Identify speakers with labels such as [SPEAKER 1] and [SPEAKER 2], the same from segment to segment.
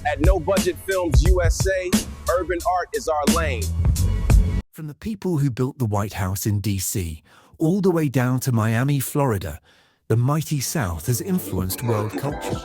[SPEAKER 1] At No Budget Films USA, urban art is our lane.
[SPEAKER 2] From the people who built the White House in D.C., all the way down to Miami, Florida, the mighty South has influenced world culture.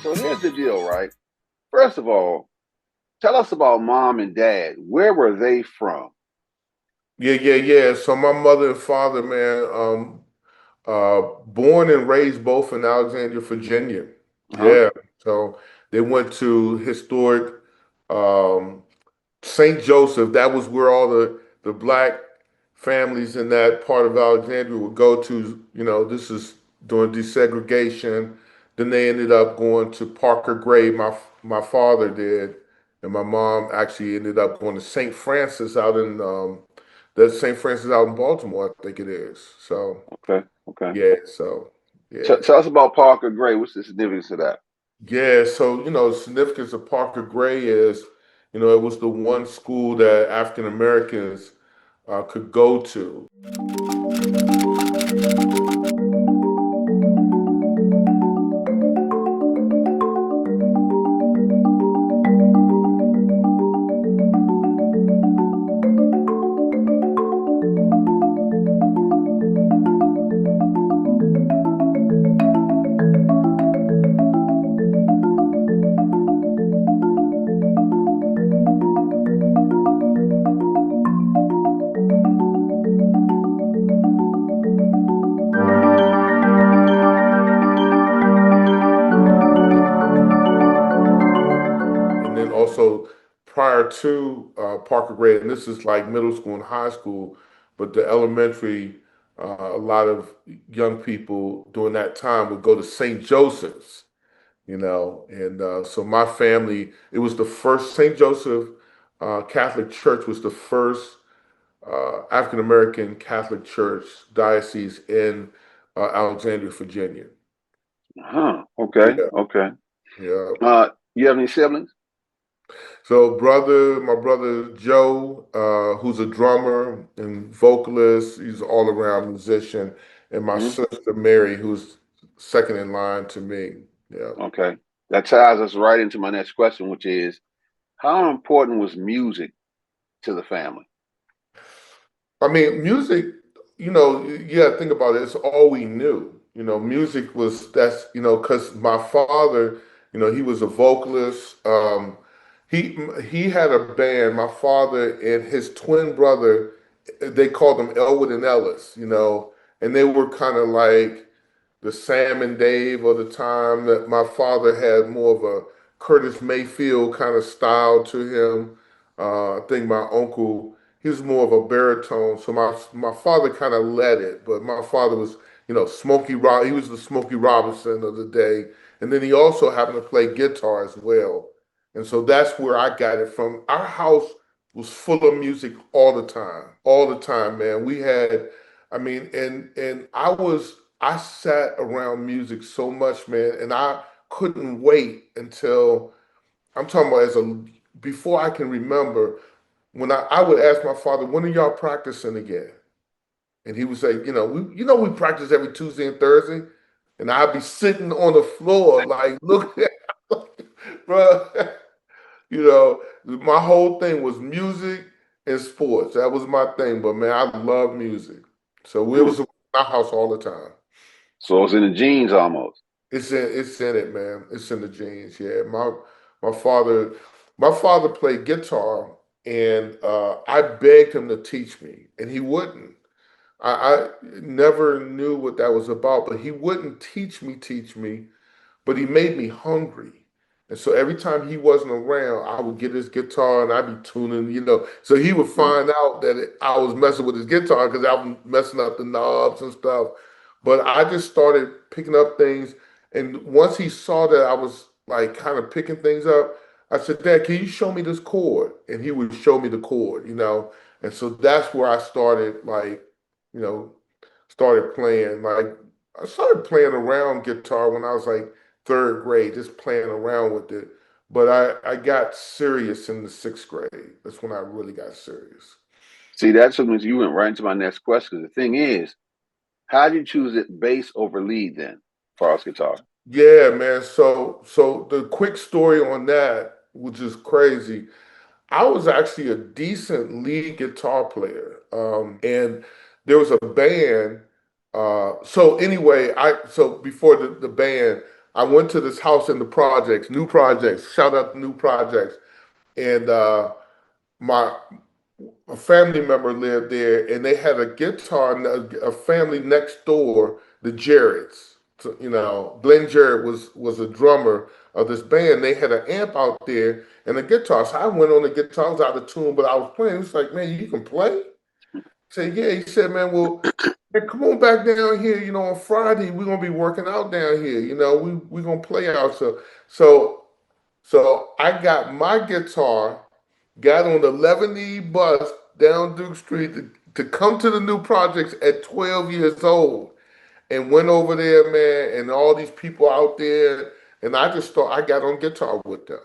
[SPEAKER 3] So here's the deal, right? First of all, tell us about mom and dad. Where were they from?
[SPEAKER 4] Yeah. So my mother and father, man, born and raised both in Alexandria, Virginia. Yeah. So they went to historic St. Joseph. That was where all the black families in that part of Alexandria would go to. This is during desegregation. Then they ended up going to Parker Gray. My father did, and my mom actually ended up going to St. Francis out in St. Francis out in Baltimore, I think it is. So
[SPEAKER 3] okay.
[SPEAKER 4] Yeah. So yeah.
[SPEAKER 3] Tell us about Parker Gray. What's the significance of that?
[SPEAKER 4] Yeah. So the significance of Parker Gray is, it was the one school that African Americans could go to. Also, prior to Parker Gray, and this is like middle school and high school, but the elementary, a lot of young people during that time would go to St. Joseph's. And so my family, it was the first St. Joseph Catholic Church was the first African American Catholic Church diocese in Alexandria, Virginia.
[SPEAKER 3] Huh. Okay.
[SPEAKER 4] Yeah,
[SPEAKER 3] Okay.
[SPEAKER 4] yeah.
[SPEAKER 3] You have any siblings?
[SPEAKER 4] So, my brother Joe, who's a drummer and vocalist, he's an all-around musician, and my
[SPEAKER 3] Hmm.
[SPEAKER 4] sister Mary, who's second in line to me. Yeah.
[SPEAKER 3] Okay. That ties us right into my next question, which is, how important was music to the family?
[SPEAKER 4] I mean, music, you got to think about it. It's all we knew. Music was because my father, he was a vocalist. He had a band. My father and his twin brother, they called them Elwood and Ellis, and they were kind of like the Sam and Dave of the time. That my father had more of a Curtis Mayfield kind of style to him. I think my uncle, he was more of a baritone. So my father kind of led it, but my father was, Smokey Rob. He was the Smokey Robinson of the day, and then he also happened to play guitar as well. And so that's where I got it from. Our house was full of music all the time, man. We had, I mean, and I sat around music so much, man, and I couldn't wait until I'm talking about before I can remember when I would ask my father, when are y'all practicing again? And he would say, we practice every Tuesday and Thursday. And I'd be sitting on the floor like, look, bro, my whole thing was music and sports. That was my thing. But man, I love music. So it
[SPEAKER 3] Hmm.
[SPEAKER 4] was in my house all the time.
[SPEAKER 3] So it's in the genes almost.
[SPEAKER 4] It's in it, man. It's in the genes. Yeah. My father my father played guitar and I begged him to teach me and he wouldn't. I never knew what that was about, but he wouldn't teach me, but he made me hungry. And so every time he wasn't around, I would get his guitar and I'd be tuning. So he would
[SPEAKER 3] Mhm.
[SPEAKER 4] find out that I was messing with his guitar because I was messing up the knobs and stuff. But I just started picking up things. And once he saw that I was like kind of picking things up, I said, Dad, can you show me this chord? And he would show me the chord. And so that's where I started, like, you know, started playing. Like, I started playing around guitar when I was like third grade, just playing around with it. But I got serious in the sixth grade. That's when I really got serious.
[SPEAKER 3] See, that took me. You went right into my next question. The thing is, how did you choose it bass over lead then, for us guitar?
[SPEAKER 4] Yeah, man. So the quick story on that, which is crazy. I was actually a decent lead guitar player, and there was a band. So anyway, so before the band, I went to this house in the projects, new projects. Shout out to new projects, and my a family member lived there, and they had a guitar. A family next door, the Jarretts. So, Glenn Jarrett was a drummer of this band. They had an amp out there and a guitar. So I went on the guitar. I was out of tune, but I was playing. It's like, man, you can play? I said, yeah. He said, man, well, man, come on back down here. On Friday we're gonna be working out down here. We're gonna play out. So I got my guitar, got on the 11E bus down Duke Street to come to the new projects at 12 years old and went over there, man, and all these people out there. And I got on guitar with them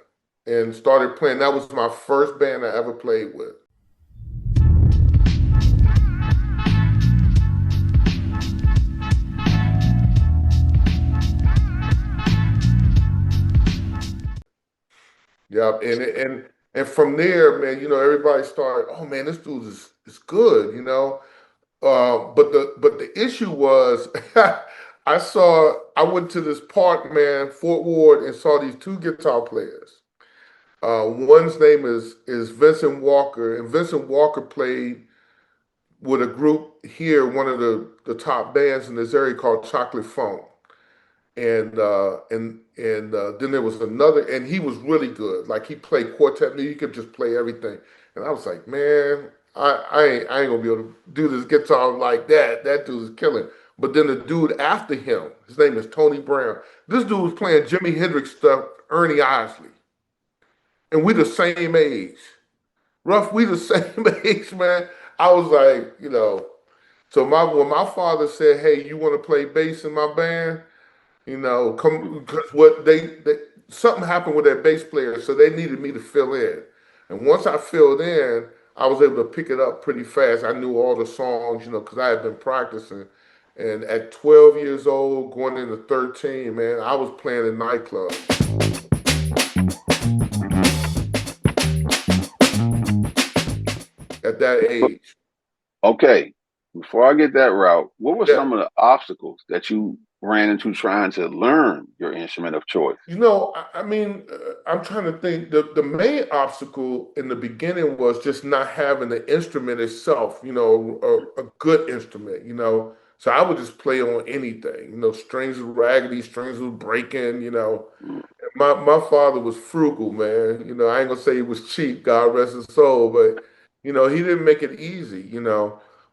[SPEAKER 4] and started playing. That was my first band I ever played with. Yeah, and from there, man, everybody started, oh man, this dude is good. But the issue was, I went to this park, man, Fort Ward, and saw these two guitar players. One's name is Vincent Walker, and Vincent Walker played with a group here, one of the top bands in this area called Chocolate Funk. And then there was another, and he was really good. Like he played quartet music, he could just play everything. And I was like, man, I ain't gonna be able to do this guitar like that. That dude is killing. But then the dude after him, his name is Tony Brown. This dude was playing Jimi Hendrix stuff, Ernie Isley, and we the same age. Ruff, we the same age, man. I was like, so when my father said, "Hey, you want to play bass in my band?" Come because what they something happened with that bass player, so they needed me to fill in. And once I filled in, I was able to pick it up pretty fast. I knew all the songs, because I had been practicing. And at 12 years old, going into 13, man, I was playing in nightclubs at that age.
[SPEAKER 3] Okay, before I get that route, what were
[SPEAKER 4] Yeah.
[SPEAKER 3] some of the obstacles that you ran into trying to learn your instrument of choice?
[SPEAKER 4] I'm trying to think. The main obstacle in the beginning was just not having the instrument itself, a good instrument, So I would just play on anything, strings were raggedy, strings were breaking,
[SPEAKER 3] Mm.
[SPEAKER 4] My father was frugal, man. I ain't gonna say he was cheap, God rest his soul, but he didn't make it easy,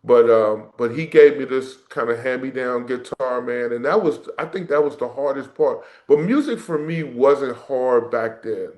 [SPEAKER 4] but he gave me this kind of hand-me-down guitar, man, and I think that was the hardest part. But music for me wasn't hard back then.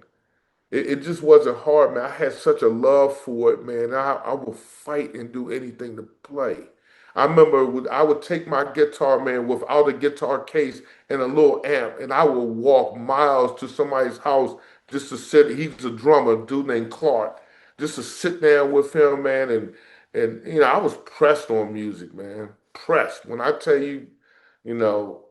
[SPEAKER 4] It just wasn't hard, man. I had such a love for it, man. I would fight and do anything to play. I remember I would take my guitar, man, without a guitar case and a little amp, and I would walk miles to somebody's house just to sit. He's a drummer, a dude named Clark, just to sit down with him, man, and I was pressed on music, man. Pressed. When I tell you, you know,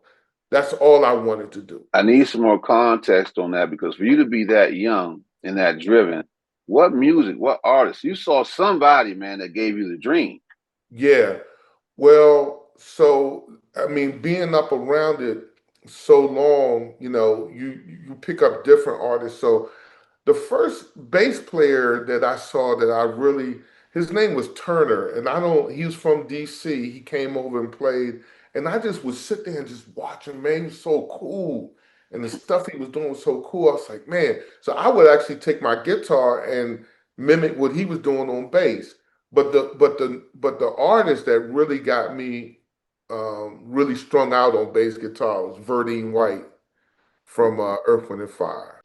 [SPEAKER 4] that's all I wanted to do.
[SPEAKER 3] I need some more context on that because for you to be that young and that driven, what music, what artist? You saw somebody, man, that gave you the dream.
[SPEAKER 4] Yeah. Well, so being up around it so long, you pick up different artists. So the first bass player that I saw that I really, his name was Turner, and he was from DC. He came over and played, and I just would sit there and just watch him, man. He was so cool. And the stuff he was doing was so cool. I was like, man. So I would actually take my guitar and mimic what he was doing on bass. But the artist that really got me really strung out on bass guitar was Verdine White from Earth, Wind and Fire.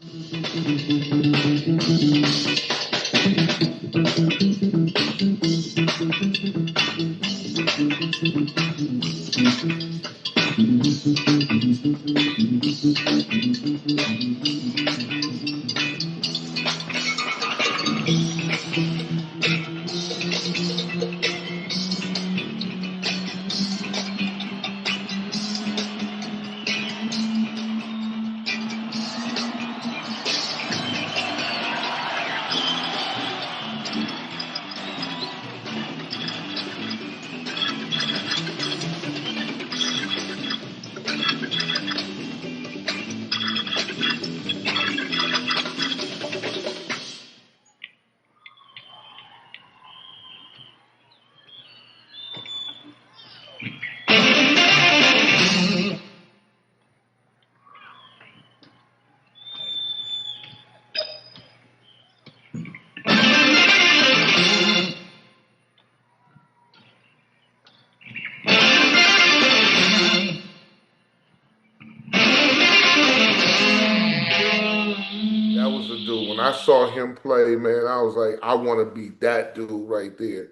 [SPEAKER 4] That was the dude. When I saw him play, man, I was like, I want to be that dude right there.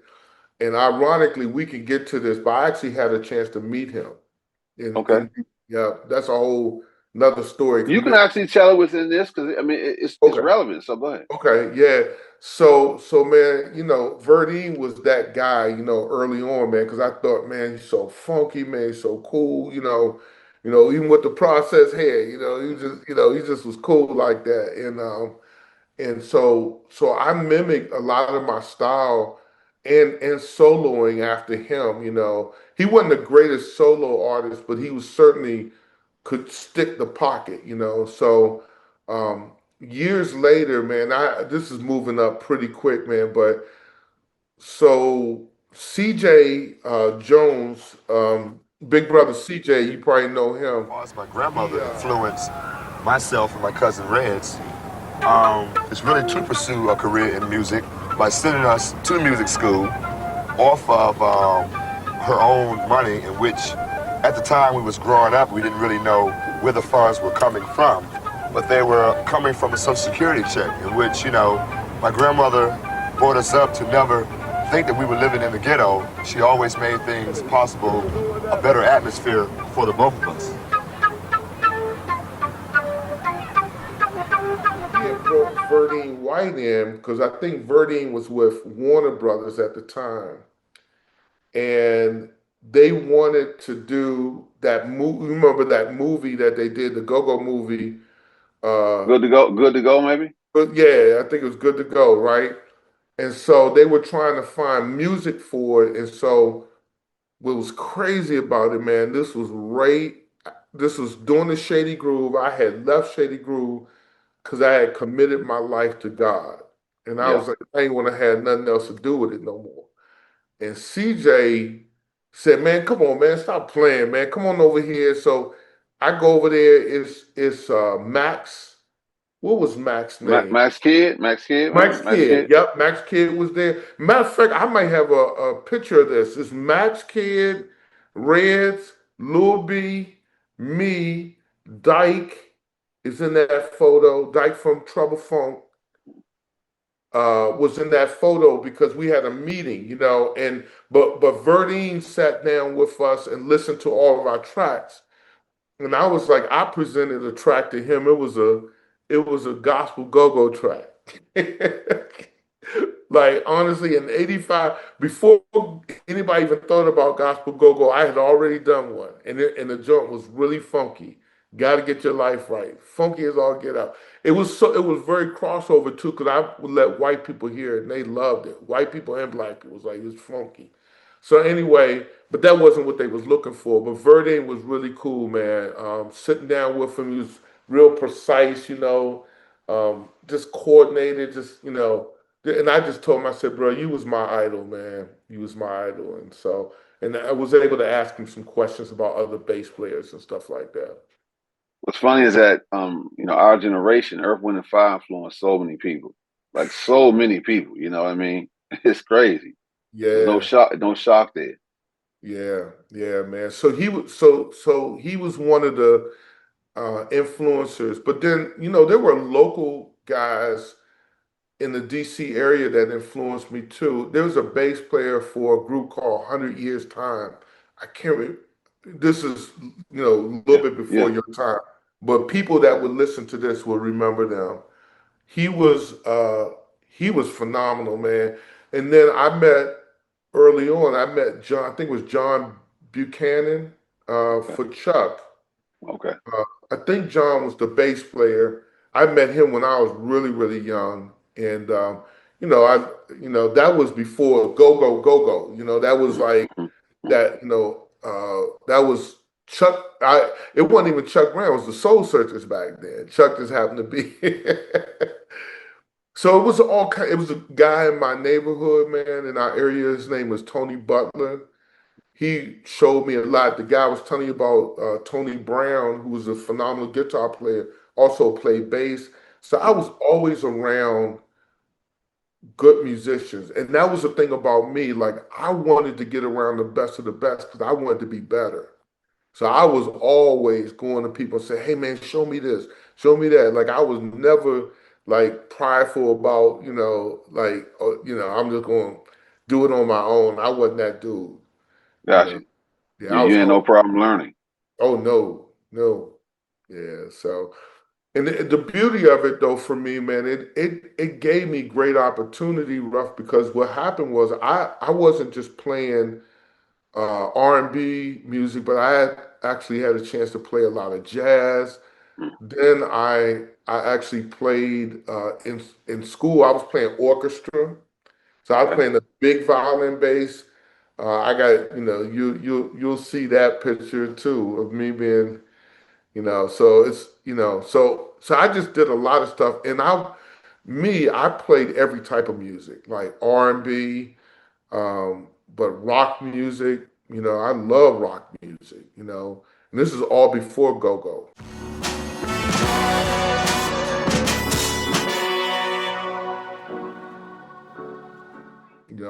[SPEAKER 4] And ironically, we can get to this, but I actually had a chance to meet him.
[SPEAKER 3] Okay.
[SPEAKER 4] Yeah, that's a whole another story.
[SPEAKER 3] You can actually tell it within this because it's
[SPEAKER 4] Okay.
[SPEAKER 3] relevant. So go ahead.
[SPEAKER 4] Okay, yeah. So man, Verdine was that guy, early on, man, because I thought, man, he's so funky, man, he's so cool, even with the processed hair, he just was cool like that. And so I mimicked a lot of my style and soloing after him, He wasn't the greatest solo artist, but he was certainly could stick the pocket, So years later, man, this is moving up pretty quick, man. But so CJ Jones, big brother CJ, you probably know him.
[SPEAKER 5] My grandmother influenced myself and my cousin Reds. It's really to pursue a career in music by sending us to music school off of her own money, in which At the time we was growing up, we didn't really know where the funds were coming from, but they were coming from a Social Security check, in which, you know, my grandmother brought us up to never think that we were living in the ghetto. She always made things possible, a better atmosphere for the both of us.
[SPEAKER 4] He had brought Verdine White in because I think Verdine was with Warner Brothers at the time, and they wanted to do that movie. Remember that movie that they did, the Go-Go movie?
[SPEAKER 3] Good to go, maybe.
[SPEAKER 4] But yeah, I think it was Good to Go, right? And so they were trying to find music for it, and so what was crazy about it, man, this was during the Shady Groove. I had left Shady Groove because I had committed my life to God. And I
[SPEAKER 3] Yeah.
[SPEAKER 4] was like, I ain't want to have nothing else to do with it no more. And CJ said, man, come on, man, stop playing, man. Come on over here. So I go over there. It's Max. What was Max's name?
[SPEAKER 3] Max Kid, right?
[SPEAKER 4] Max
[SPEAKER 3] Max
[SPEAKER 4] Kidd.
[SPEAKER 3] Kid.
[SPEAKER 4] Yep, Max Kidd was there. Matter of fact, I might have a picture of this. It's Max Kidd, Reds, Lil B, me, Dyke is in that photo. Dyke from Trouble Funk was in that photo because we had a meeting, you know, and but Verdine sat down with us and listened to all of our tracks. And I was like, I presented a track to him. It was a gospel go-go track. Like honestly, in '85, before anybody even thought about gospel go-go, I had already done one, and the joint was really funky. Got to get your life right, funky as all get out. It was very crossover too, because I would let white people hear it, and they loved it. White people and black people was like, it's funky. So anyway, but that wasn't what they was looking for. But Verdine was really cool, man. Sitting down with him, he was real precise, you know, just coordinated, just you know. And I just told him, I said, bro, you was my idol, man. You was my idol, and so, and I was able to ask him some questions about other bass players and stuff like that.
[SPEAKER 3] What's funny is that our generation, Earth, Wind, and Fire influenced so many people, like so many people. You know what I mean? It's crazy. There's no
[SPEAKER 4] Yeah,
[SPEAKER 3] shock, no shock there.
[SPEAKER 4] yeah, yeah, man. So he was one of the influencers, but then there were local guys in the DC area that influenced me too. There was a bass player for a group called 100 Years Time. I can't this is, a little
[SPEAKER 3] Yeah,
[SPEAKER 4] bit before
[SPEAKER 3] yeah.
[SPEAKER 4] your time, but people that would listen to this will remember them. He was he was phenomenal, man. And then I met John, I think it was John Buchanan
[SPEAKER 3] Okay,
[SPEAKER 4] for Chuck.
[SPEAKER 3] okay.
[SPEAKER 4] I think John was the bass player. I met him when I was really, really young, and I, that was before Go Go Go Go. That was like
[SPEAKER 3] Mhm.
[SPEAKER 4] that. That was Chuck. It wasn't even Chuck Brown. It was the Soul Searchers back then. Chuck just happened to be. So it was all kind. It was a guy in my neighborhood, man, in our area. His name was Tony Butler. He showed me a lot. The guy I was telling you about, Tony Brown, who was a phenomenal guitar player, also played bass. So I was always around good musicians. And that was the thing about me. Like, I wanted to get around the best of the best because I wanted to be better. So I was always going to people and say, hey, man, show me this, show me that. Like, I was never like prideful about, I'm just going to do it on my own. I wasn't that dude, you
[SPEAKER 3] Got
[SPEAKER 4] know.
[SPEAKER 3] you.
[SPEAKER 4] Yeah,
[SPEAKER 3] You
[SPEAKER 4] I was
[SPEAKER 3] you ain't no
[SPEAKER 4] hungry.
[SPEAKER 3] problem learning.
[SPEAKER 4] Oh no, no. Yeah, so and the beauty of it though for me, man, it gave me great opportunity, Ruff, because what happened was I wasn't just playing R&B music, but I had actually had a chance to play a lot of jazz.
[SPEAKER 3] Mm,
[SPEAKER 4] Then I actually played in school. I was playing orchestra, so I was
[SPEAKER 3] okay.
[SPEAKER 4] playing the big violin bass. I got you'll see that picture too of me being. So it's so I just did a lot of stuff, and I played every type of music, like R&B, but rock music. I love rock music. And this is all before go-go.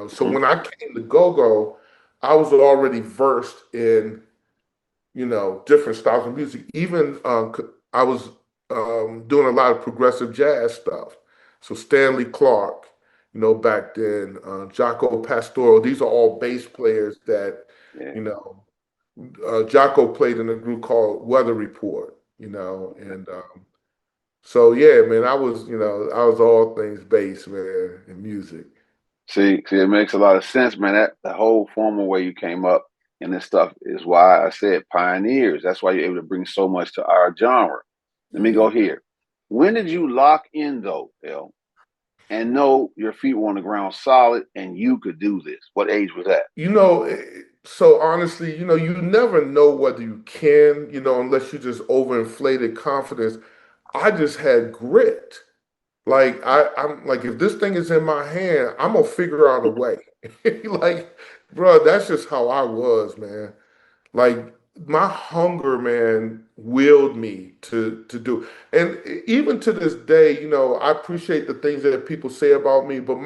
[SPEAKER 4] So
[SPEAKER 3] Mhm.
[SPEAKER 4] when I came to go-go, I was already versed in different styles of music. Even I was doing a lot of progressive jazz stuff. So Stanley Clark, back then, Jaco Pastorial, these are all bass players that,
[SPEAKER 3] Yeah.
[SPEAKER 4] you know, Jaco played in a group called Weather Report, and so yeah, man, I was all things bass, man, and music.
[SPEAKER 3] See, it makes a lot of sense, man. That the whole formal way you came up and this stuff is why I said pioneers. That's why you're able to bring so much to our genre. Let me
[SPEAKER 4] Yeah.
[SPEAKER 3] go here. When did you lock in though, L, and know your feet were on the ground solid and you could do this? What age was that?
[SPEAKER 4] So honestly, you never know whether you can, unless you just overinflated confidence. I just had grit. Like I'm like, if this thing is in my hand, I'm gonna figure out a way. Like, bro, that's just how I was, man. Like my hunger, man, willed me to do. And even to this day, I appreciate the things that people say about me, but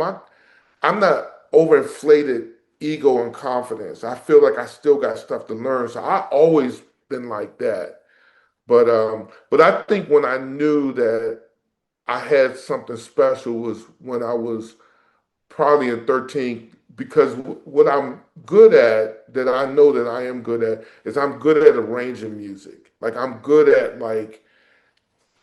[SPEAKER 4] I'm not overinflated ego and confidence. I feel like I still got stuff to learn. So I always been like that. But I think when I knew that I had something special was when I was probably in 13, because what I'm good at, that I know that I am good at, is I'm good at arranging music. Like I'm good at like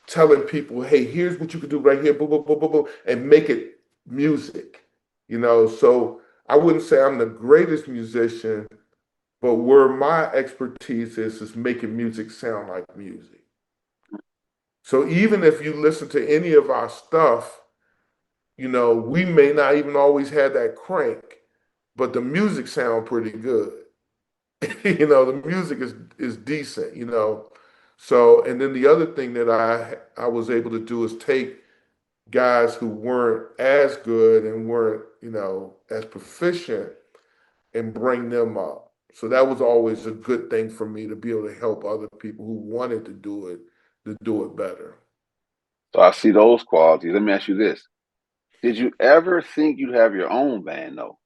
[SPEAKER 4] telling people, hey, here's what you could do right here, boom, boom, boom, boom, boom, and make it music. So I wouldn't say I'm the greatest musician, but where my expertise is making music sound like music. So even if you listen to any of our stuff, we may not even always have that crank, but the music sound pretty good. The music is decent. So, and then the other thing that I was able to do is take guys who weren't as good and weren't, as proficient, and bring them up. So that was always a good thing for me, to be able to help other people who wanted to do it better.
[SPEAKER 3] So I see those qualities. Let me ask you this. Did you ever think you'd have your own band though?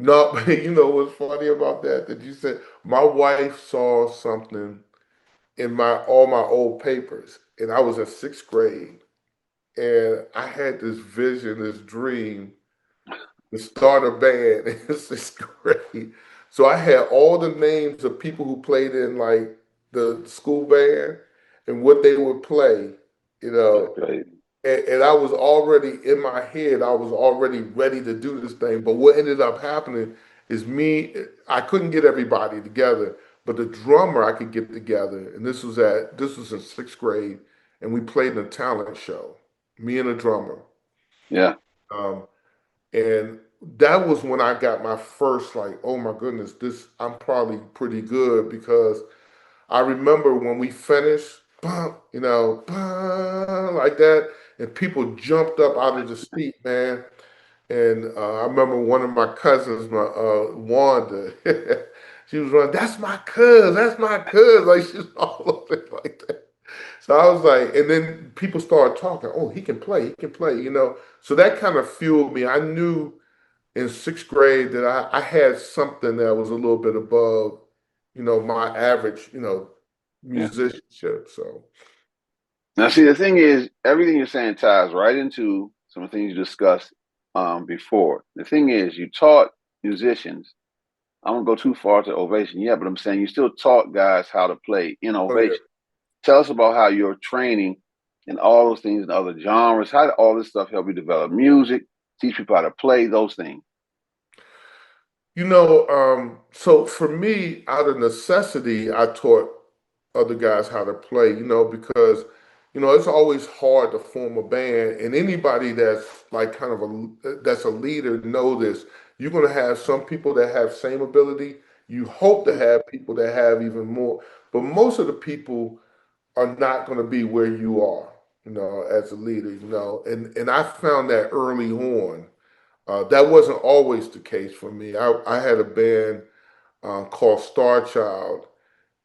[SPEAKER 4] No, what's funny about that? That you said my wife saw something in my all my old papers, and I was in sixth grade, and I had this vision, this dream, to start a band in sixth grade. So I had all the names of people who played in like the school band and what they would play, you
[SPEAKER 3] That's
[SPEAKER 4] know.
[SPEAKER 3] crazy.
[SPEAKER 4] And I was already in my head, I was already ready to do this thing. But what ended up happening is I couldn't get everybody together, but the drummer I could get together. And this was in sixth grade, and we played in a talent show, me and a drummer.
[SPEAKER 3] Yeah.
[SPEAKER 4] Um, and that was when I got my first, like, oh my goodness, I'm probably pretty good, because I remember when we finished, like that, and people jumped up out of the seat, man. And I remember one of my cousins, my Wanda, she was running, that's my cuz, like she's all over it like that. So I was like, and then people started talking, oh, he can play. So that kind of fueled me. I knew in sixth grade that I had something that was a little bit above, my average,
[SPEAKER 3] Yeah.
[SPEAKER 4] musicianship. So
[SPEAKER 3] Now, see, the thing is, everything you're saying ties right into some of the things you discussed before. The thing is, you taught musicians. I won't go too far to Ovation yet, but I'm saying you still taught guys how to play in
[SPEAKER 4] oh yeah.
[SPEAKER 3] Ovation. Tell us about how your training and all those things in other genres, how did all this stuff help you develop music, teach people how to play those things?
[SPEAKER 4] So for me, out of necessity, I taught other guys how to play, because, it's always hard to form a band. And anybody that's like that's a leader know this. You're gonna have some people that have same ability, You hope to have people that have even more, but most of the people are not going to be where you are, as a leader, and I found that early on. That wasn't always the case for me. I had a band called Star Child,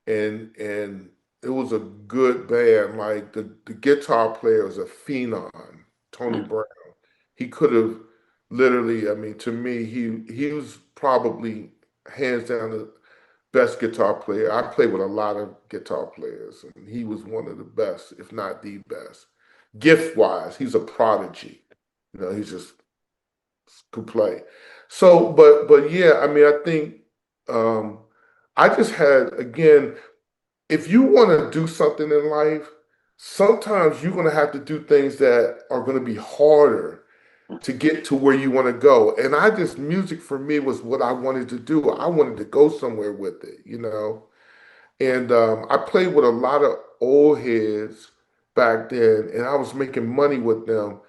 [SPEAKER 4] and it was a good band. Like the guitar player was a phenom, Tony Brown. He could have literally, I mean, to me, he was probably hands down the best guitar player. I played with a lot of guitar players, and he was one of the best, if not the best. Gift wise, he's a prodigy. He just could play. So, but yeah, I mean, I think um, I just had again, if you want to do something in life, sometimes you're going to have to do things that are going to be harder to get to where you want to go. And music for me was what I wanted to do. I wanted to go somewhere with it. And I played with a lot of old heads back then, and I was making money with them.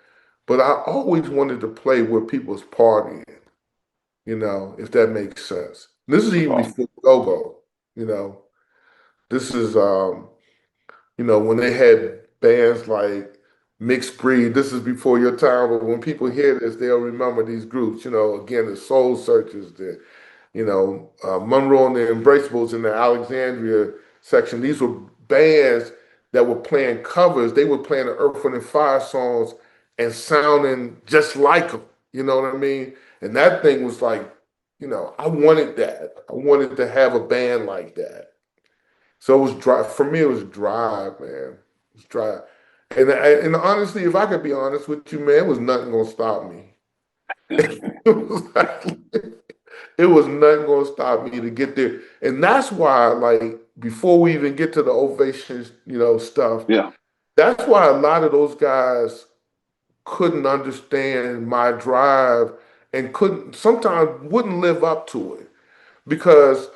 [SPEAKER 4] But I always wanted to play where people's partying, if that makes sense. This is even before go-go, you know. This is when they had bands like Mixed Breed. This is before your time, but when people hear this, they'll remember these groups. Again, the Soul Searchers, Monroe and the Embraceables in the Alexandria section. These were bands that were playing covers. They were playing the Earth, Wind, and Fire songs and sounding just like them. You know what I mean? And that thing was like, I wanted that. I wanted to have a band like that. So it was drive for me. It was drive, man. It was drive, and honestly, if I could be honest with you, man, it was nothing gonna stop me. It was like, it was nothing gonna stop me to get there, and that's why, like, before we even get to the ovations, stuff.
[SPEAKER 3] Yeah.
[SPEAKER 4] That's why a lot of those guys couldn't understand my drive and couldn't sometimes wouldn't live up to it because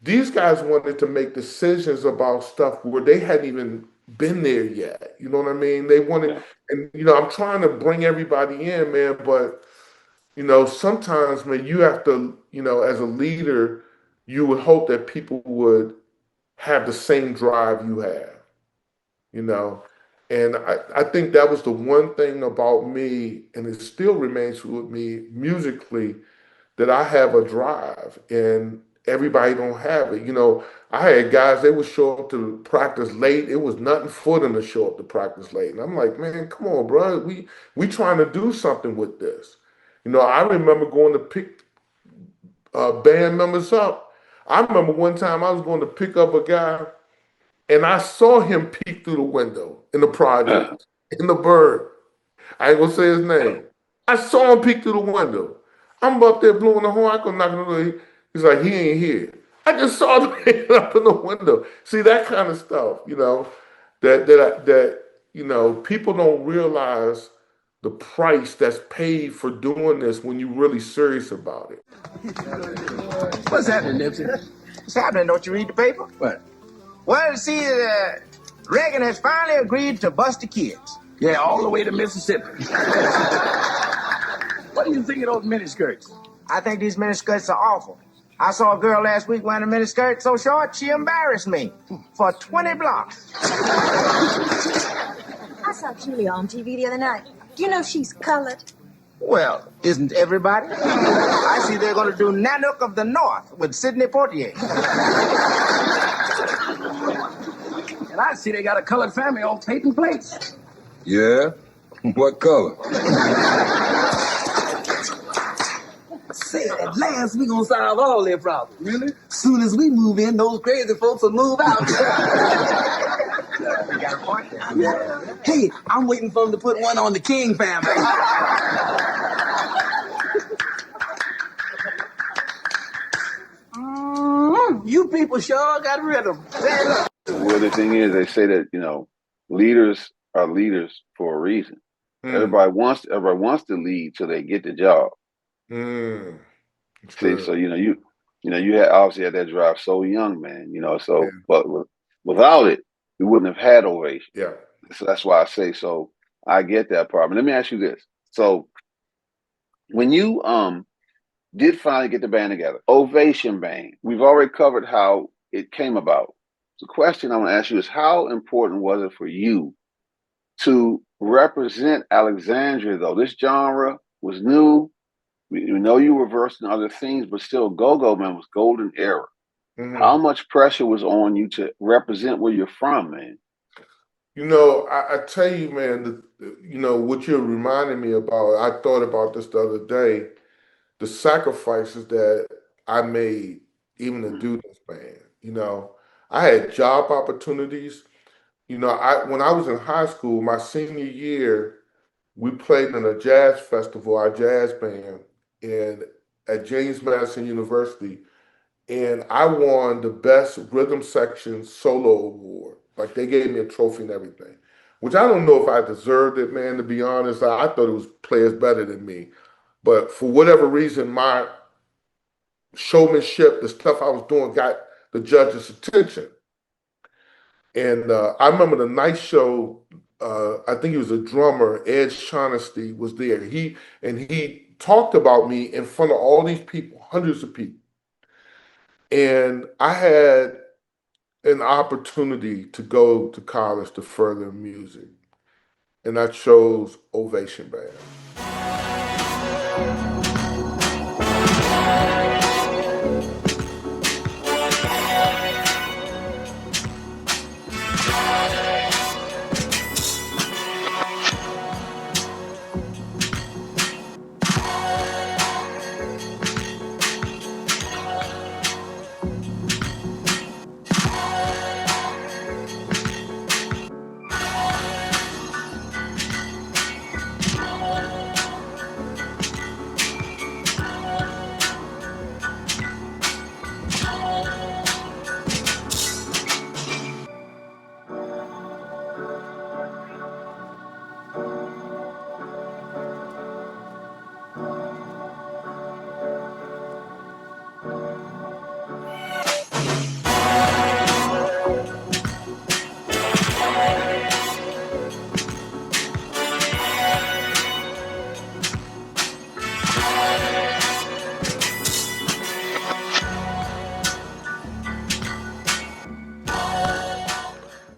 [SPEAKER 4] these guys wanted to make decisions about stuff where they hadn't even been there yet. You know what I mean? They wanted,
[SPEAKER 3] Yeah.
[SPEAKER 4] and I'm trying to bring everybody in, man, but sometimes, man, you have to, as a leader, you would hope that people would have the same drive you have, you know. And I think that was the one thing about me, and it still remains with me musically, that I have a drive and everybody don't have it. I had guys, they would show up to practice late. It was nothing for them to show up to practice late. And I'm like, man, come on, bro. We trying to do something with this. I remember going to pick band members up. I remember one time I was going to pick up a guy and I saw him peek through the window in the project, in the bird. I ain't gonna say his name. I saw him peek through the window. I'm up there blowing the horn. I go knock on the door. He's like, he ain't here. I just saw the man up in the window. See, that kind of stuff, that people don't realize the price that's paid for doing this when you're really serious about it.
[SPEAKER 6] What's happening, Nipsey?
[SPEAKER 7] What's happening? Don't you read the paper?
[SPEAKER 6] What?
[SPEAKER 7] Well, see, Reagan has finally agreed to bust the kids.
[SPEAKER 6] Yeah, all the way to Mississippi. What do you think of those miniskirts?
[SPEAKER 7] I think these miniskirts are awful. I saw a girl last week wearing a miniskirt so short she embarrassed me for 20 blocks.
[SPEAKER 8] I saw Julia on TV the other night. Do you know she's colored?
[SPEAKER 7] Well, isn't everybody? I see they're going to do Nanook of the North with Sidney Poitier.
[SPEAKER 6] And I see they got a colored family on paper plates.
[SPEAKER 9] Yeah? What color?
[SPEAKER 6] Say, at last we gonna solve all their problems.
[SPEAKER 9] Really?
[SPEAKER 6] Soon as we move in, those crazy folks will move out.
[SPEAKER 7] You got a point there.
[SPEAKER 6] Yeah. Hey, I'm waiting for them to put one on the King family. You people sure got rhythm.
[SPEAKER 3] Well, the thing is, they say that leaders are leaders for a reason. Everybody wants to lead till they get the job. See, so you had obviously had that drive so young, man. But without it, we wouldn't have had Ovation.
[SPEAKER 4] Yeah.
[SPEAKER 3] So that's why I say so. I get that part. But let me ask you this: so when you did finally get the band together. Ovation Band. We've already covered how it came about. The question I want to ask you is, how important was it for you to represent Alexandria, though? This genre was new. We know you were versed in other things, but still, Go-Go Man was golden era. How much pressure was on you to represent where you're from, man?
[SPEAKER 4] You know, I tell you, man, you know, what you're reminding me about, I thought about this the other day, the sacrifices that I made even to do this band. You know, I had job opportunities. You know, when I was in high school, my senior year, we played in a jazz festival, our jazz band, and at James Madison University, and I won the best rhythm section solo award. Like they gave me a trophy and everything, which I don't know if I deserved it, man. To be honest, I thought it was players better than me, but for whatever reason, my showmanship, the stuff I was doing, got the judges' attention. And I remember the night show. I think he was a drummer. Ed Shaughnessy was there. He talked about me in front of all these people, hundreds of people. And I had an opportunity to go to college to further music, and I chose Ovation Band.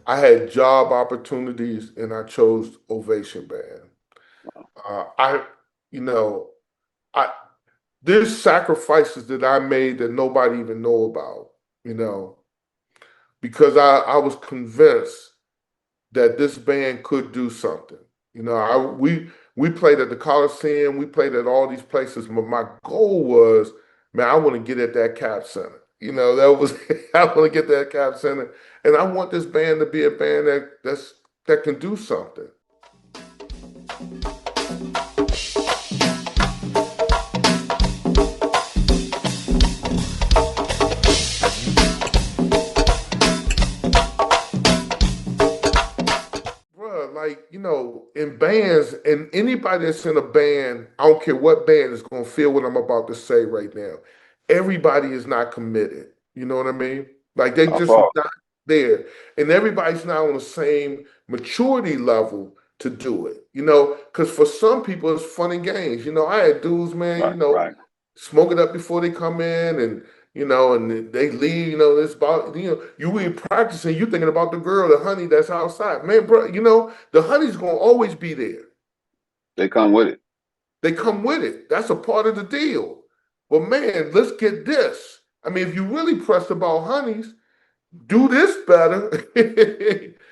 [SPEAKER 4] I had job opportunities, and I chose Ovation Band. I, you know, I there's sacrifices that I made that nobody even know about. You know, because I was convinced that this band could do something. You know, we played at the Coliseum, we played at all these places, but my goal was, man, I want to get at that Cap Center. You know, that was I want to get that Cap Center, and I want this band to be a band that can do something. Bruh, like, you know, in bands, and anybody that's in a band, I don't care what band is going to feel what I'm about to say right now. Everybody is not committed. You know what I mean? Like, they
[SPEAKER 3] How
[SPEAKER 4] just
[SPEAKER 3] far?
[SPEAKER 4] not there. And everybody's not on the same maturity level to do it. You know, because for some people, it's fun and games. You know, I had dudes, man, you
[SPEAKER 3] Right,
[SPEAKER 4] know,
[SPEAKER 3] right.
[SPEAKER 4] smoke it up before they come in, and you know, and they leave. You know, it's about, you know, you be practicing, you thinking about the girl, the honey that's outside, man, bro. You know, the honey's gonna always be there.
[SPEAKER 3] They come with it.
[SPEAKER 4] They come with it. That's a part of the deal. But man, let's get this. I mean, if you really pressed about honeys, do this better.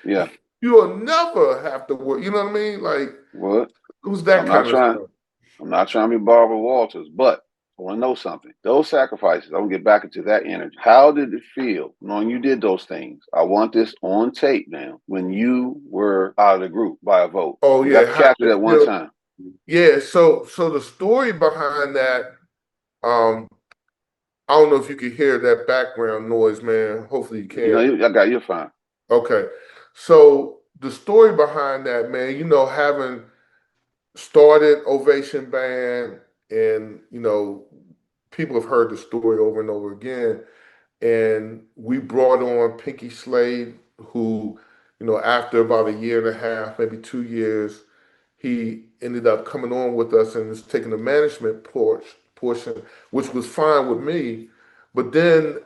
[SPEAKER 3] Yeah.
[SPEAKER 4] You'll never have to work. You know what I mean? Like,
[SPEAKER 3] What?
[SPEAKER 4] it was that
[SPEAKER 3] I'm not
[SPEAKER 4] kind of
[SPEAKER 3] trying.
[SPEAKER 4] stuff.
[SPEAKER 3] I'm not trying to be Barbara Walters, but I want to know something. Those sacrifices, I want to get back into that energy. How did it feel knowing you did those things? I want this on tape now. When you were out of the group by a vote,
[SPEAKER 4] Oh
[SPEAKER 3] we
[SPEAKER 4] yeah,
[SPEAKER 3] got to
[SPEAKER 4] how did
[SPEAKER 3] capture
[SPEAKER 4] it
[SPEAKER 3] that one
[SPEAKER 4] feel?
[SPEAKER 3] time.
[SPEAKER 4] Yeah, so the story behind that, um, I don't know if you can hear that background noise, man. Hopefully you
[SPEAKER 3] You know,
[SPEAKER 4] can.
[SPEAKER 3] I got you fine.
[SPEAKER 4] Okay. So the story behind that, man, you know, having started Ovation Band, and you know, people have heard the story over and over again. And we brought on Pinky Slade, who, you know, after about a year and a half, maybe 2 years, he ended up coming on with us and is taking the management porch. portion, which was fine with me. But then,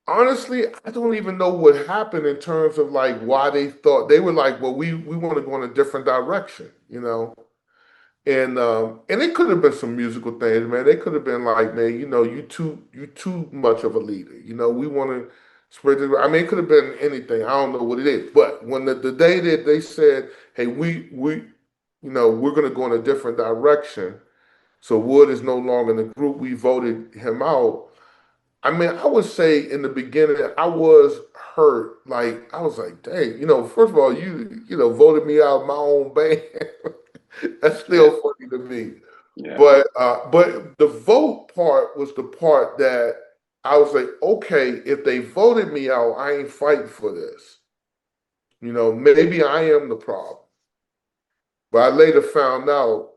[SPEAKER 4] honestly, I don't even know what happened in terms of like why they thought they were like, well, we want to go in a different direction, you know. And it could have been some musical things, man. They could have been like, man, you know, you too much of a leader. You know, we want to spread the. I mean, it could have been anything. I don't know what it is. But when the day that they said, hey, we you know, we're gonna go in a different direction. So Wood is no longer in the group. We voted him out. I mean, I would say in the beginning, I was hurt. Like, I was like, dang, you know, first of all, you know, voted me out of my own band. That's
[SPEAKER 3] Yeah.
[SPEAKER 4] still funny to me.
[SPEAKER 3] Yeah.
[SPEAKER 4] But the vote part was the part that I was like, okay, if they voted me out, I ain't fighting for this. You know, maybe I am the problem. But I later found out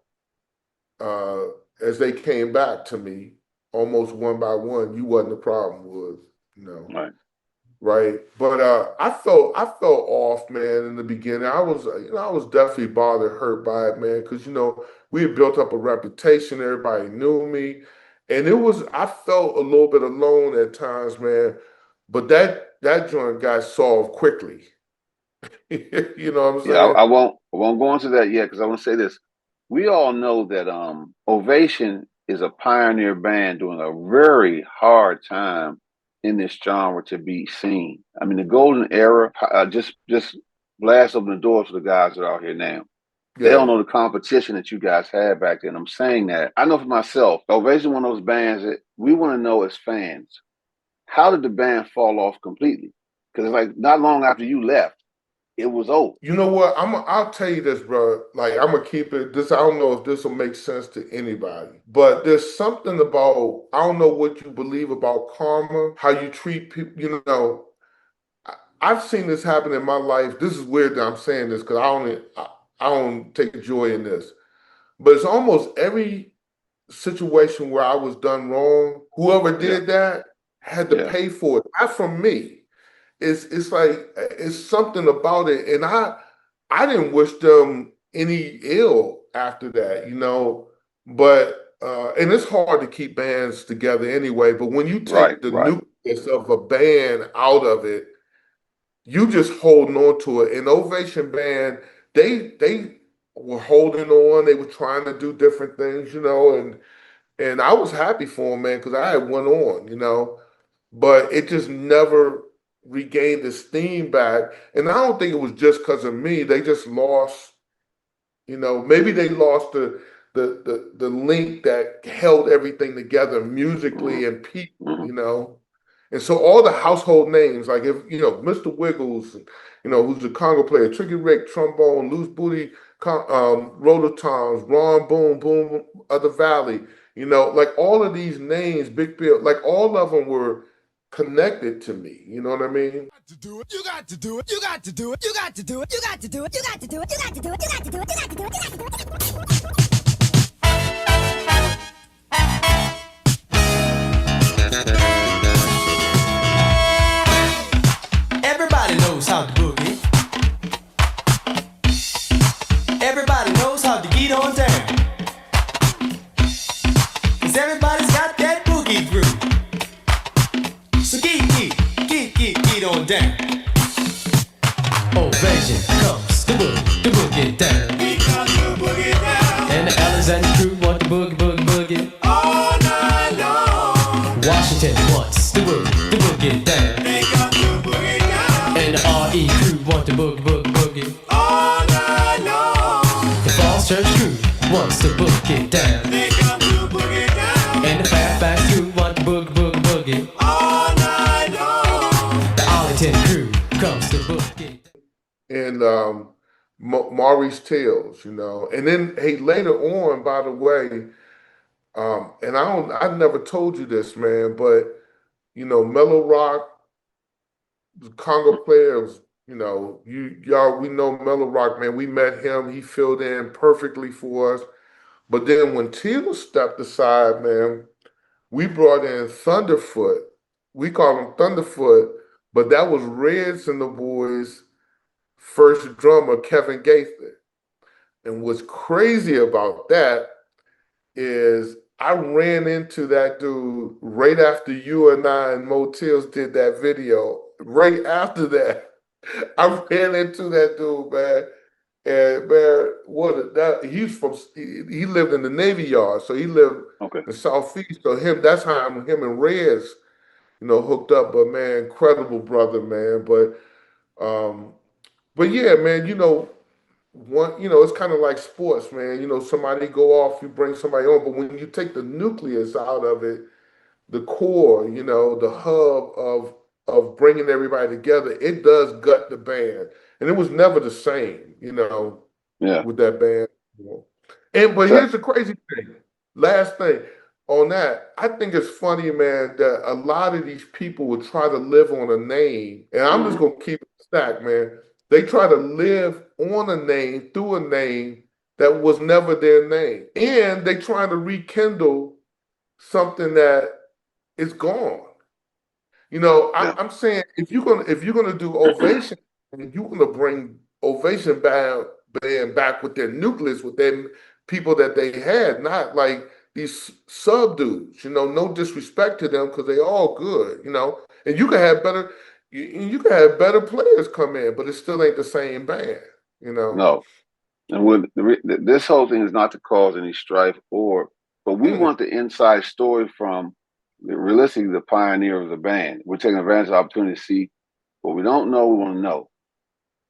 [SPEAKER 4] uh, as they came back to me, almost one by one, you wasn't the problem, was, you know.
[SPEAKER 3] Right.
[SPEAKER 4] Right. But I felt off, man, in the beginning. I was, you know, I was definitely bothered, hurt by it, man, because you know, we had built up a reputation, everybody knew me. And I felt a little bit alone at times, man. But that joint got solved quickly. You know what I'm
[SPEAKER 3] Yeah,
[SPEAKER 4] saying?
[SPEAKER 3] I won't go into that yet because I want to say this. We all know that Ovation is a pioneer band doing a very hard time in this genre to be seen. I mean, the golden era just blast open the doors for the guys that are out here now. They
[SPEAKER 4] Yeah.
[SPEAKER 3] don't know the competition that you guys had back then. I'm saying that. I know for myself, Ovation is one of those bands that we want to know as fans. How did the band fall off completely? Because it's like not long after you left, it was over.
[SPEAKER 4] You know what? I'll tell you this, bro. Like I'm gonna keep it. This I don't know if this will make sense to anybody, but there's something about I don't know what you believe about karma, how you treat people. You know, I've seen this happen in my life. This is weird that I'm saying this because I don't take joy in this, but it's almost every situation where I was done wrong. Whoever
[SPEAKER 3] Yeah,
[SPEAKER 4] did that had to
[SPEAKER 3] yeah,
[SPEAKER 4] pay for it, not from me. It's like it's something about it, and I didn't wish them any ill after that, you know. But and it's hard to keep bands together anyway. But when you
[SPEAKER 3] right,
[SPEAKER 4] take the
[SPEAKER 3] right.
[SPEAKER 4] nucleus of a band out of it, you just holding on to it. And Ovation Band, they were holding on. They were trying to do different things, you know, and I was happy for them, man, because I had went on, you know, but it just never regained the steam back. And I don't think it was just because of me. They just lost, you know, maybe they lost the link that held everything together
[SPEAKER 3] Mm-hmm,
[SPEAKER 4] musically and people,
[SPEAKER 3] mm-hmm,
[SPEAKER 4] you know. And so all the household names, like if you know Mr. Wiggles, you know, who's the conga player, Tricky Rick, trombone, Loose Booty, Rototoms, Ron Boom, Boom of the Valley, you know, like all of these names, Big Bill, like all of them were connected to me. You know what I mean?
[SPEAKER 10] Everybody knows how to boogie. Everybody knows how to get on down. 'Cause everybody's got that boogie groove. So get on down. Ovation comes the boogie down. We come to boogie down. And the Alexandria crew want the boogie. All night long. Washington wants the boogie down. They come to boogie down. And the RE crew want the boogie. All night long. The Falls Church crew wants the boogie down. They come to boogie down. And the Fairfax crew want the boogie. All night long. The Arlington crew comes to boogie.
[SPEAKER 4] And Maurice Tales, you know. And then hey, later on, by the way, and I never told you this, man, but you know, Mellow Rock, the conga players, you know, y'all, we know Mellow Rock, man. We met him, he filled in perfectly for us. But then when Teal stepped aside, man, we brought in Thunderfoot. We call him Thunderfoot, but that was Reds and the Boys' first drummer, Kevin Gaither. And what's crazy about that is I ran into that dude right after you and I and Motels did that video. Right after that, I ran into that dude, man. And man, he lived in the Navy Yard, so he lived
[SPEAKER 3] Okay.
[SPEAKER 4] in Southeast. So that's how him and Rez, hooked up. But man, incredible brother, man. But yeah, man, it's kind of like sports, man. Somebody go off, you bring somebody on, but when you take the nucleus out of it, the core, the hub of bringing everybody together, it does gut the band, and it was never the same,
[SPEAKER 3] Yeah.
[SPEAKER 4] with that band. But
[SPEAKER 3] So,
[SPEAKER 4] here's the crazy thing. Last thing on that, I think it's funny, man, that a lot of these people would try to live on a name, and I'm just gonna keep it stacked, man. They try to live on a name through a name that was never their name, and they try to rekindle something that is gone.
[SPEAKER 3] yeah.
[SPEAKER 4] I'm saying if you're gonna do Ovation, and you're gonna bring Ovation band back with their nucleus, with their people that they had, not like these sub dudes. No disrespect to them because they all good. And you can have better players come in, but it still ain't the same band.
[SPEAKER 3] No. And this whole thing is not to cause any strife but we
[SPEAKER 4] Mm,
[SPEAKER 3] want the inside story from realistically the pioneer of the band. We're taking advantage of the opportunity to see what we don't know, we want to know.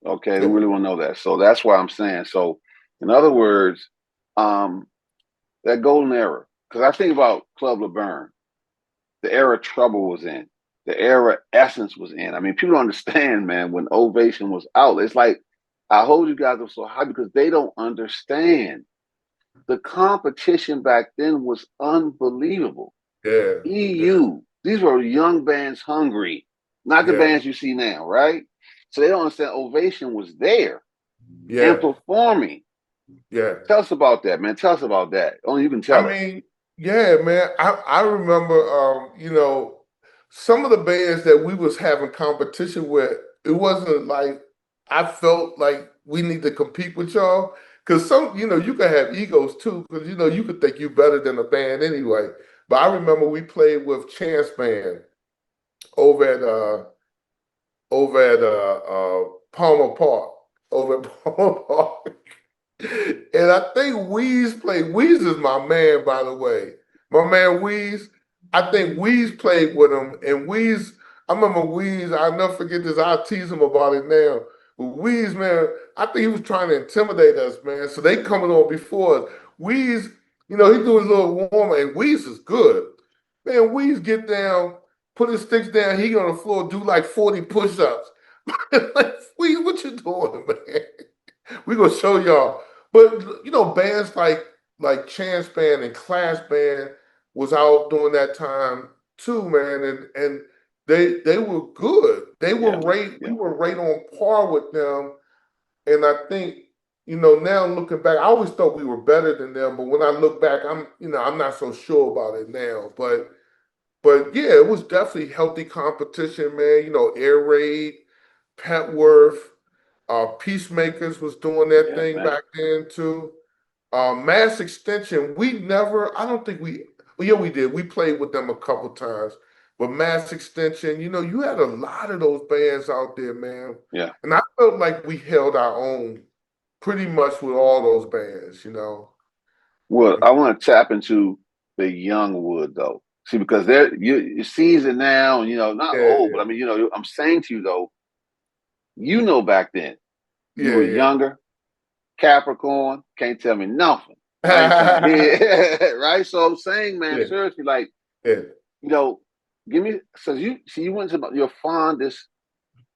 [SPEAKER 3] Okay, we
[SPEAKER 4] yeah,
[SPEAKER 3] really want to know that. So that's why I'm saying. So, in other words, um, that golden era, because I think about Club LeBaron, the era Trouble was in, the era Essence was in. I mean, people don't understand, man, when Ovation was out. It's like, I hold you guys up so high because they don't understand. The competition back then was unbelievable.
[SPEAKER 4] yeah, yeah,
[SPEAKER 3] EU, these were young bands hungry, not the
[SPEAKER 4] yeah,
[SPEAKER 3] bands you see now, right? So they don't understand Ovation was there and
[SPEAKER 4] yeah,
[SPEAKER 3] performing.
[SPEAKER 4] yeah.
[SPEAKER 3] Tell us about that, man. Tell us about that. Only you can
[SPEAKER 4] I
[SPEAKER 3] tell us.
[SPEAKER 4] mean, yeah, man. I remember, some of the bands that we was having competition with. It wasn't like I felt like we need to compete with y'all because you can have egos too because you could think you better than a band anyway. But I remember we played with Chance Band over at uh Palmer Park, over at Palmer Park. And I think Weeze played. Weeze is my man, by the way. My man Weeze. I think Weeze played with him. And Weeze, I remember Weeze, I'll never forget this. I'll tease him about it now. But Weeze, man, I think he was trying to intimidate us, man. So they coming on before us. Weeze, he do his little warmer, and Weeze is good. Man, Weeze get down, put his sticks down, he on the floor, do like 40 push-ups. Like, Weeze, what you doing, man? We gonna show y'all. But bands like Chance Band and Class Band was out during that time too, man, and they were good. They
[SPEAKER 3] Yeah,
[SPEAKER 4] were
[SPEAKER 3] man.
[SPEAKER 4] right. We
[SPEAKER 3] Yeah.
[SPEAKER 4] were right on par with them, and I think now looking back, I always thought we were better than them. But when I look back, I'm not so sure about it now. But yeah, it was definitely healthy competition, man. Air Raid, Petworth. Peacemakers was doing their
[SPEAKER 3] Yeah,
[SPEAKER 4] thing
[SPEAKER 3] man.
[SPEAKER 4] back then too. Mass Extension, I don't think well, yeah, we did. We played with them a couple times. But Mass Extension, you had a lot of those bands out there, man.
[SPEAKER 3] Yeah.
[SPEAKER 4] And I felt like we held our own pretty much with all those bands.
[SPEAKER 3] Well, I want to tap into the young wood though. See, because you're seasoned now, and not old, but
[SPEAKER 4] Yeah,
[SPEAKER 3] I mean, I'm saying to you though, back then you
[SPEAKER 4] yeah,
[SPEAKER 3] were
[SPEAKER 4] yeah.
[SPEAKER 3] younger, Capricorn, can't tell me nothing. I ain't trying to
[SPEAKER 4] Yeah,
[SPEAKER 3] hear right. So I'm saying, man,
[SPEAKER 4] yeah,
[SPEAKER 3] seriously, like,
[SPEAKER 4] yeah.
[SPEAKER 3] you know, give me so you went to your fondest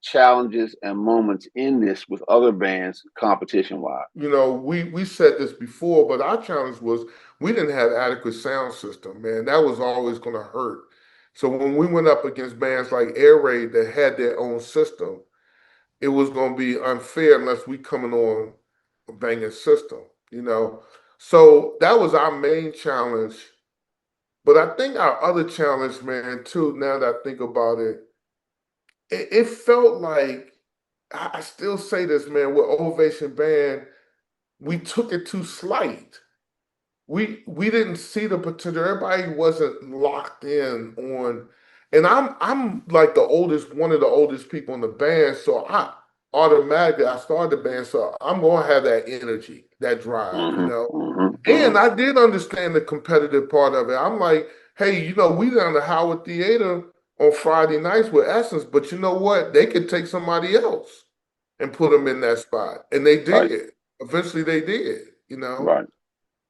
[SPEAKER 3] challenges and moments in this with other bands competition wise.
[SPEAKER 4] We said this before, but our challenge was we didn't have adequate sound system, man. That was always going to hurt. So when we went up against bands like Air Raid that had their own system, it was going to be unfair unless we coming on a banging system. So that was our main challenge. But I think our other challenge, man, too, now that I think about it, it felt like I still say this, man, with Ovation Band, we took it too slight. we didn't see the potential. Everybody wasn't locked in on, and I'm like the oldest, one of the oldest people in the band, so I started the band, so I'm gonna have that energy, that drive, you know. And I did understand the competitive part of it. I'm like, hey, we down the Howard Theater on Friday nights with Essence, but you know what? They could take somebody else and put them in that spot, and they
[SPEAKER 3] Right.
[SPEAKER 4] did. Eventually, they did,
[SPEAKER 3] Right.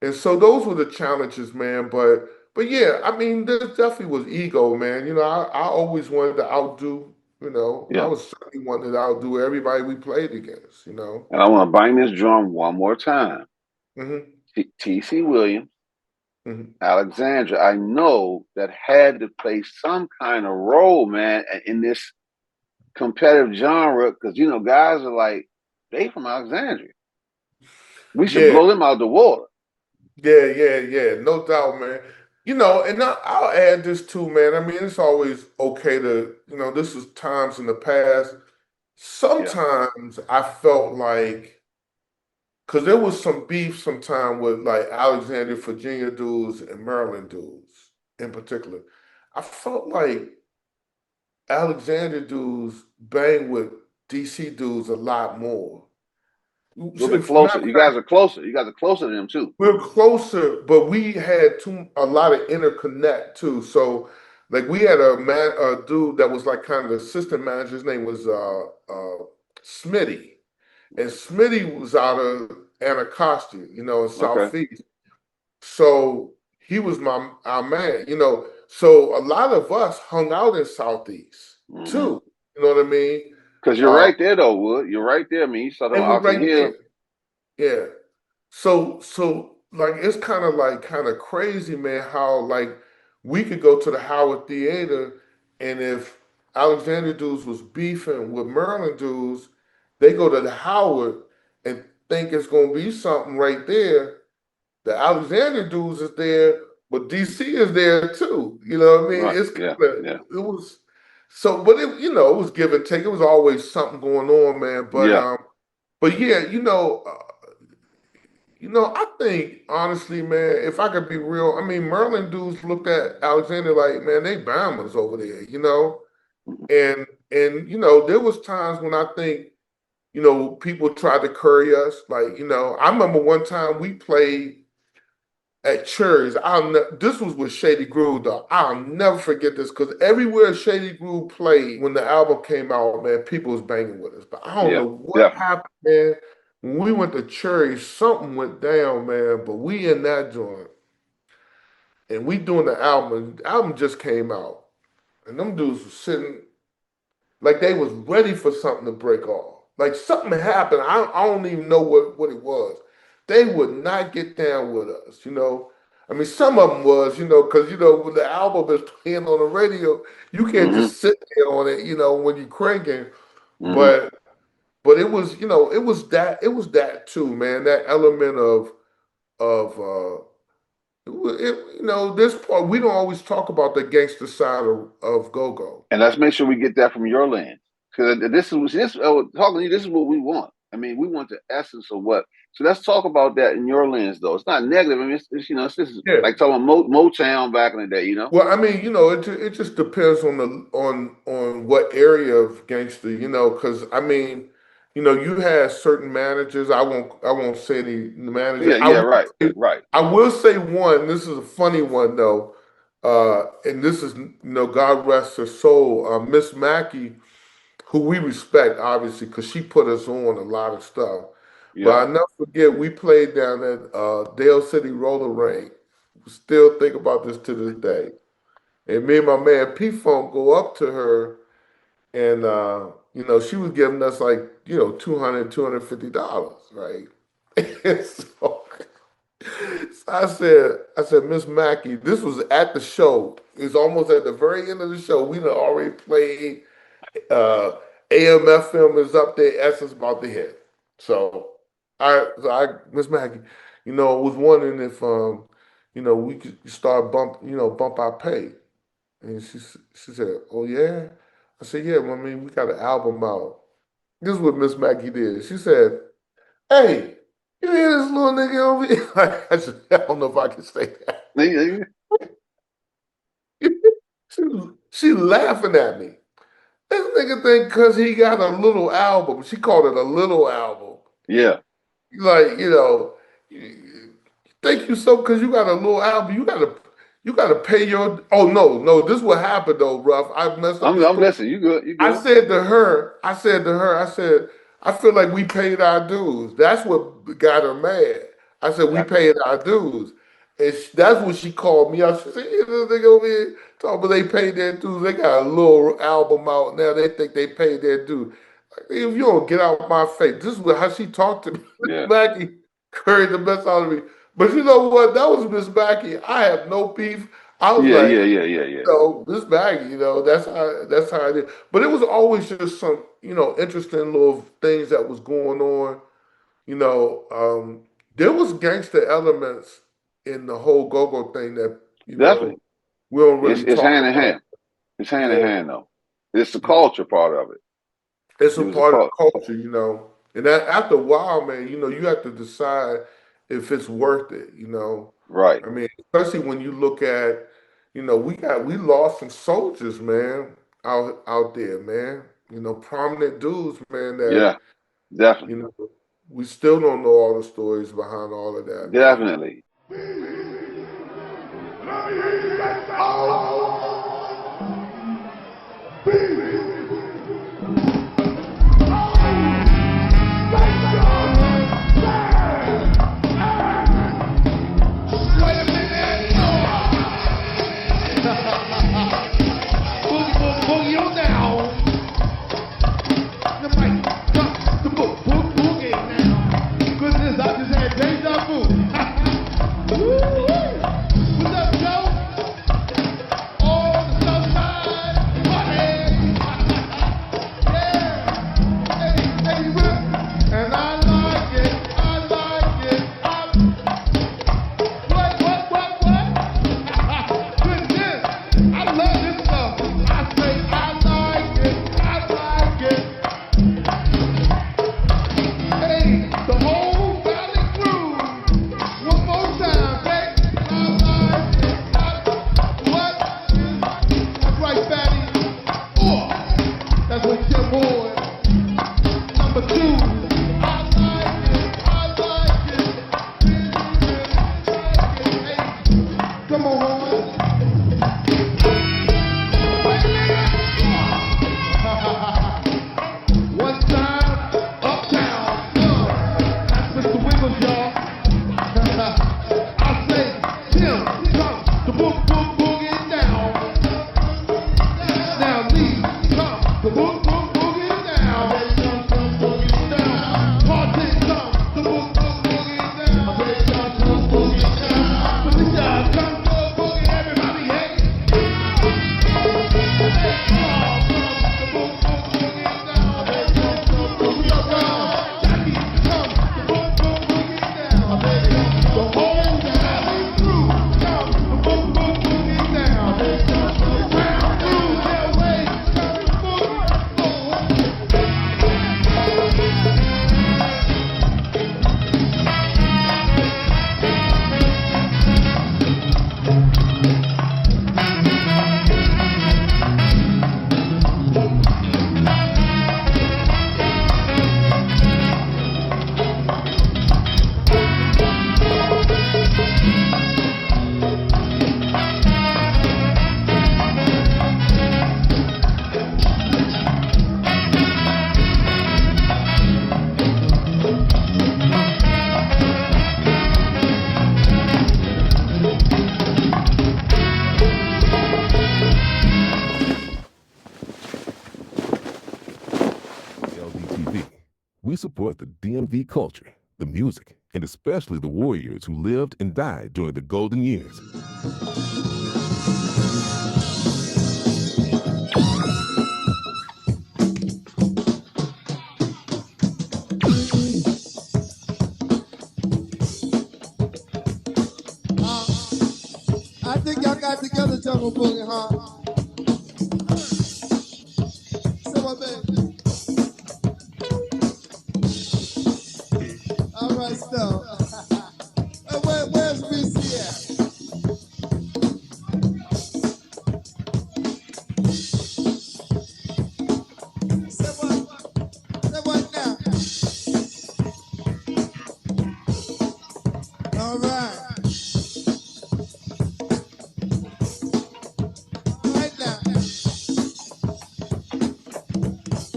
[SPEAKER 4] and so those were the challenges, man. But yeah, I mean, there definitely was ego, man. I always wanted to outdo. I
[SPEAKER 3] Yeah.
[SPEAKER 4] was certainly wanting to outdo everybody we played against.
[SPEAKER 3] And I want to bang this drum one more time.
[SPEAKER 4] Hmm.
[SPEAKER 3] T.C. Williams,
[SPEAKER 4] Hmm.
[SPEAKER 3] Alexandria, I know that had to play some kind of role, man, in this competitive genre, because guys are like, they from Alexandria. We should
[SPEAKER 4] Yeah,
[SPEAKER 3] blow them out the water.
[SPEAKER 4] yeah. No doubt, man. And I'll add this too, man. I mean, it's always okay to, this is times in the past.
[SPEAKER 3] Yeah.
[SPEAKER 4] Sometimes I felt like, because there was some beef sometime with like Alexandria, Virginia dudes and Maryland dudes in particular. I felt like Alexandria dudes bang with DC dudes a lot more.
[SPEAKER 3] A little bit
[SPEAKER 4] Matter
[SPEAKER 3] closer.
[SPEAKER 4] of
[SPEAKER 3] You
[SPEAKER 4] fact,
[SPEAKER 3] guys are closer. You guys are closer to them too.
[SPEAKER 4] we're closer, but we had a lot of interconnect too. So, like, we had a dude that was like kind of the assistant manager. His name was Smitty, and Smitty was out of Anacostia, in
[SPEAKER 3] Okay.
[SPEAKER 4] Southeast. So he was our man. So a lot of us hung out in Southeast too. You know what I mean?
[SPEAKER 3] Because you're
[SPEAKER 4] Uh,
[SPEAKER 3] right there, though, Wood. You're right there. I mean, you saw them
[SPEAKER 4] and we're
[SPEAKER 3] Oxon
[SPEAKER 4] right
[SPEAKER 3] Hill.
[SPEAKER 4] there. Yeah. So like it's kind of crazy, man, how like we could go to the Howard Theater, and if Alexandria dudes was beefing with Maryland dudes, they go to the Howard and think it's gonna be something right there. The Alexandria dudes is there, but DC is there too. You know what I mean?
[SPEAKER 3] Right.
[SPEAKER 4] It's
[SPEAKER 3] Yeah.
[SPEAKER 4] kind of
[SPEAKER 3] Yeah.
[SPEAKER 4] it was so, but it was give and take. It was always something going on, man.
[SPEAKER 3] Yeah.
[SPEAKER 4] But yeah, I think honestly, man, if I could be real, I mean, Maryland dudes looked at Alexander like, man, they Bama's over there. And there was times when I think, people tried to curry us. Like, I remember one time we played at Cherries. This was with Shady Groove, though. I'll never forget this because everywhere Shady Groove played when the album came out, man, people was banging with us. But I don't
[SPEAKER 3] Yeah.
[SPEAKER 4] know what
[SPEAKER 3] Definitely.
[SPEAKER 4] happened, man. When we went to Cherries, something went down, man. But we in that joint and we doing the album. The album just came out, and them dudes was sitting like they was ready for something to break off. Like something happened. I don't even know what it was. They would not get down with us. I mean, some of them was, because when the album is playing on the radio, you can't
[SPEAKER 3] Hmm.
[SPEAKER 4] just sit there on it, when you're cranking.
[SPEAKER 3] Hmm.
[SPEAKER 4] But it was, it was that too, man. That element of this part we don't always talk about the gangster side of go-go.
[SPEAKER 3] And let's make sure we get that from your lens, because talking to you. This is what we want. I mean, we want the essence of what. So let's talk about that in your lens, though. It's not negative. I mean, it's just
[SPEAKER 4] Yeah.
[SPEAKER 3] like talking about Motown back in the day.
[SPEAKER 4] Well, I mean, it just depends on on what area of gangster, because I mean, you had certain managers. I won't say any managers.
[SPEAKER 3] Yeah. Yeah. Right. Right.
[SPEAKER 4] I will say one. This is a funny one though, and this is God rest her soul, Miss Mackey, who we respect obviously because she put us on a lot of stuff. But
[SPEAKER 3] Yeah.
[SPEAKER 4] I never forget we played down at Dale City Roller Rink. Still think about this to this day. And me and my man P Funk go up to her and she was giving us like, $250, right? And so I said, Miss Mackey, this was at the show. It was almost at the very end of the show. We done already played uh AMFM is up there, Essence about to hit. So Miss Mackey, I was wondering if we could start bump our pay. And she said, "Oh yeah." I said, "Yeah, well, I mean, we got an album out." This is what Miss Mackey did. She said, "Hey, You hear this little nigga over here? I don't know if I can say that. She laughing at me. This nigga think because he got a little album, she called it a little album.
[SPEAKER 3] Yeah.
[SPEAKER 4] Like, you know, thank you so because you got a little album. You gotta pay your. Oh no, this is what happened though, Ruff. I messed up.
[SPEAKER 3] I'm listening. You good? You good?
[SPEAKER 4] I said to her, I feel like we paid our dues. That's what got her mad. I said we paid our dues, and that's when she called me out. She said, "Yeah, this nigga over here talking about they paid their dues. They got a little album out now. They think they paid their dues. Like, if you don't get out my face, this is how she talked to me.
[SPEAKER 3] Yeah.
[SPEAKER 4] Mackie curried the best out of me. But you know what? That was Miss Mackie. I have no beef. I was
[SPEAKER 3] yeah.
[SPEAKER 4] You know, this Maggie, you know, that's how it is. But it was always just some, you know, interesting little things that was going on. You know, there was gangster elements in the whole go-go thing that, you
[SPEAKER 3] Definitely.
[SPEAKER 4] know, we don't really
[SPEAKER 3] It's
[SPEAKER 4] talk
[SPEAKER 3] hand in
[SPEAKER 4] about.
[SPEAKER 3] hand. It's hand in hand though. It's the culture part of it.
[SPEAKER 4] It's a part of the culture, you know. And that, after a while, man, you know, you have to decide if it's worth it, you know.
[SPEAKER 3] Right.
[SPEAKER 4] I mean, especially when you look at, you know, we lost some soldiers, man, out there, man. You know, prominent dudes, man. That,
[SPEAKER 3] definitely.
[SPEAKER 4] You know, we still don't know all the stories behind all of that.
[SPEAKER 3] Definitely.
[SPEAKER 11] We support the DMV culture, the music, and especially the warriors who lived and died during the golden years.
[SPEAKER 12] I think y'all got together, Jungle Boogie, huh? So my baby. All right. right stuff. Where's BC at? Say what now? All right. Right now.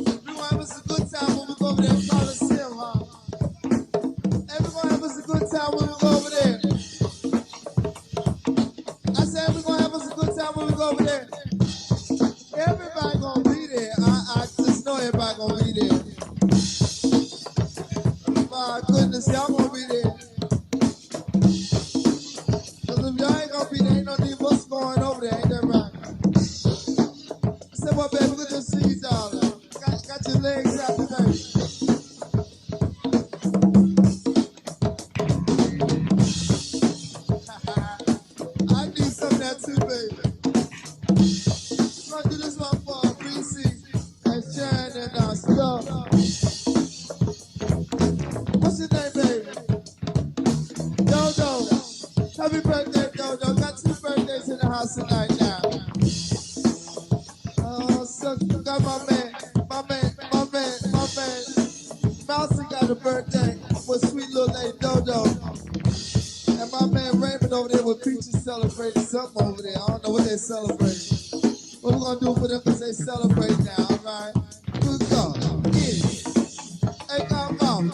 [SPEAKER 12] Everyone have us a good time when we go over there and Coliseum, huh? Everyone have us a good time when we go over there. I said everyone have us a good time when we go over there. Everybody gonna be there. I just know everybody gonna be there. My goodness, y'all gonna be there. Cause if y'all ain't gonna be there, ain't no need what's going over there, ain't that right? I said, well, baby, good to see you, darling. Got your legs out today. I need some of that too, baby. I'm gonna do this one for BC and Sharon and Stuff. What's your name, baby? Dodo. Happy birthday, Dodo. Got 2 birthdays in the house tonight now. Oh, so got my man. Mousy got a birthday with sweet little lady Dodo. And my man Raymond over there with Creatures celebrating something over there. I don't know what they celebrating. What we gonna do for them because they celebrate now, alright? Good God. Yeah. Hey, come on.